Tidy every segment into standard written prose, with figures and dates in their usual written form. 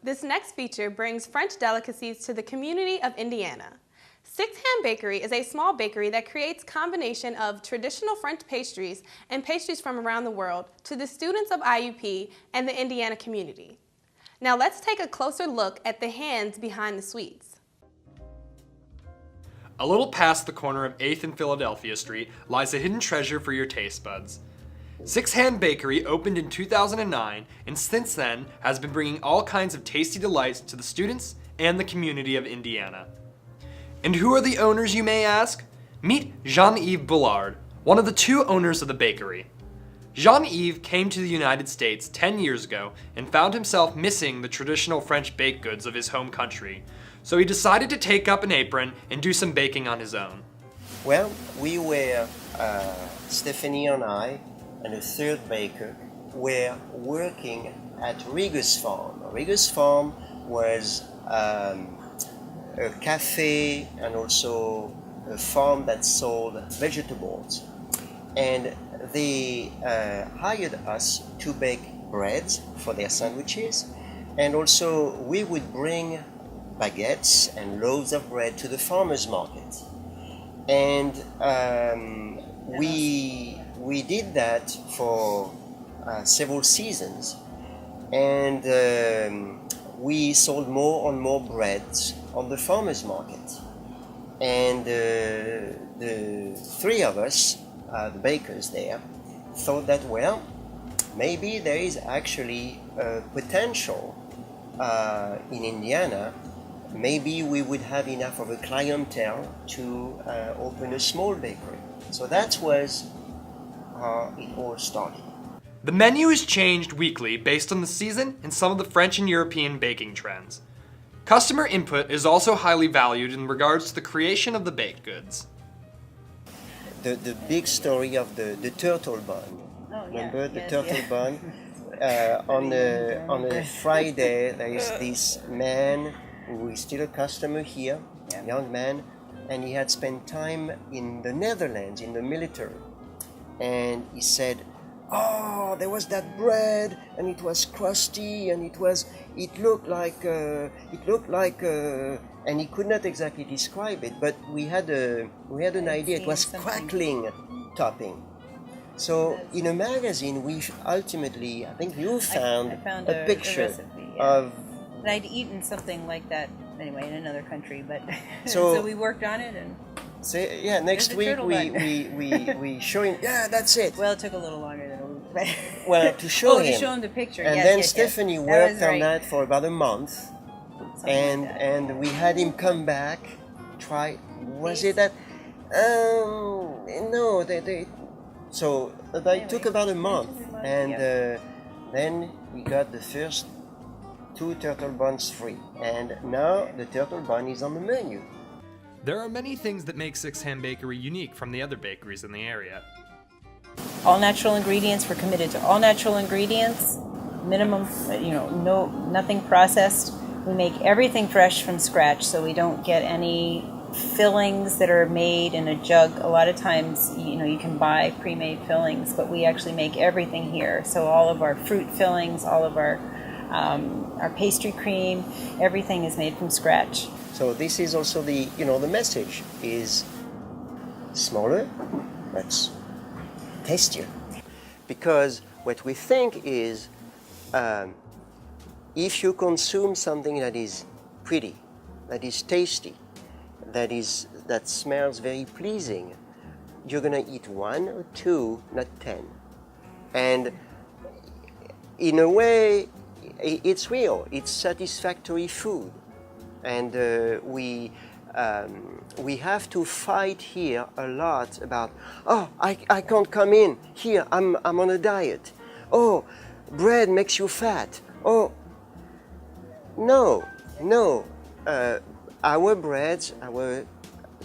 This next feature brings French delicacies to the community of Indiana. Six Hand Bakery is a small bakery that creates a combination of traditional French pastries and pastries from around the world to the students of IUP and the Indiana community. Now let's take a closer look at the hands behind the sweets. A little past the corner of 8th and Philadelphia Street lies a hidden treasure for your taste buds. Six Hand Bakery opened in 2009 and since then has been bringing all kinds of tasty delights to the students and the community of Indiana. And who are the owners, you may ask? Meet Jean-Yves Boulard, one of the two owners of the bakery. Jean-Yves came to the United States 10 years ago and found himself missing the traditional French baked goods of his home country, so he decided to take up an apron and do some baking on his own. Well, we were, Stephanie and I, and a third baker, were working at Rigus Farm. Rigus Farm was a cafe and also a farm that sold vegetables. And they hired us to bake breads for their sandwiches, and also we would bring baguettes and loaves of bread to the farmers market. And we did that for several seasons, and we sold more and more breads on the farmers market. And the three of us, the bakers there, thought that, well, maybe there is actually a potential in Indiana. Maybe we would have enough of a clientele to open a small bakery. So that was how it all started. The menu is changed weekly based on the season and some of the French and European baking trends. Customer input is also highly valued in regards to the creation of the baked goods. The big story of the turtle bun. Oh, Remember the yes, turtle bun? On a Friday, there is this man who is still a customer here, young man, and he had spent time in the Netherlands in the military. And he said, "Oh, there was that bread, and it was crusty, and it looked like, and he could not exactly describe it, but we had an idea. It was crackling topping." So in a magazine, we ultimately, I think you found, I found a picture recipe, of. And I'd eaten something like that anyway in another country, but So- so we worked on it, and Say, yeah, next There's a week turtle we show him. Yeah, that's it. well, it took a little longer than a week. But Well, to show him. to show him the picture. And yes, then yes, Stephanie yes. worked was on right. that for about a month, Something and like that. and we had him come back. Try. Was it that? No, they. So it took about a month, and then we got the first 2 turtle buns free, and now the turtle bun is on the menu. There are many things that make Six Hand Bakery unique from the other bakeries in the area. All natural ingredients. We're committed to all natural ingredients. Minimum, nothing processed. We make everything fresh from scratch, so we don't get any fillings that are made in a jug. A lot of times, you can buy pre-made fillings, but we actually make everything here. So all of our fruit fillings, all of our pastry cream, everything is made from scratch. So this is also the message is smaller, but tastier. Because what we think is, if you consume something that is pretty, that is tasty, that smells very pleasing, you're gonna eat 1 or 2, not 10. And in a way, it's real. It's satisfactory food. And we have to fight here a lot about, I can't come in here, I'm on a diet. Oh, bread makes you fat. Oh, no. Our breads, our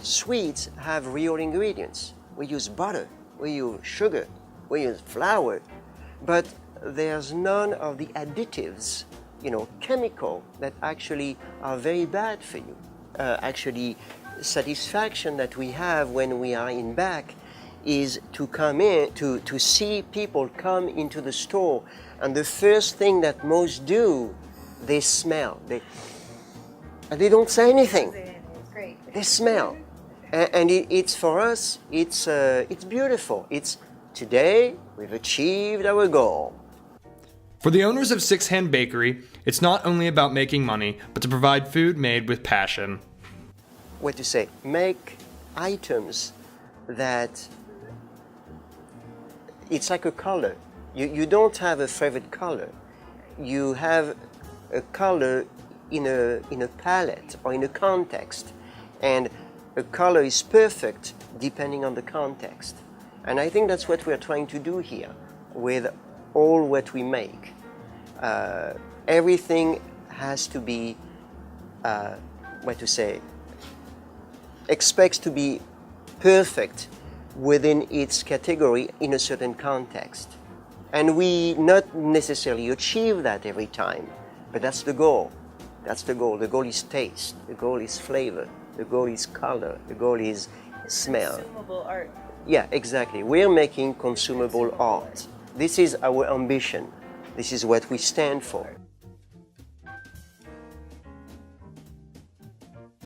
sweets have real ingredients. We use butter, we use sugar, we use flour, but there's none of the additives, chemical, that actually are very bad for you. Actually, satisfaction that we have when we are in back is to come in, to see people come into the store, and the first thing that most do, they smell. They don't say anything. It's great. They smell, and it's for us. It's beautiful. It's today we've achieved our goal. For the owners of Six Hand Bakery, it's not only about making money, but to provide food made with passion. What to say? Make items that it's like a color. You don't have a favorite color. You have a color in a palette or in a context, and a color is perfect depending on the context. And I think that's what we're trying to do here with all what we make. Everything has to be, expects to be perfect within its category in a certain context. And we not necessarily achieve that every time, but that's the goal. That's the goal. The goal is taste. The goal is flavor. The goal is color. The goal is smell. Consumable art. Yeah, exactly. We're making consumable art. This is our ambition. This is what we stand for.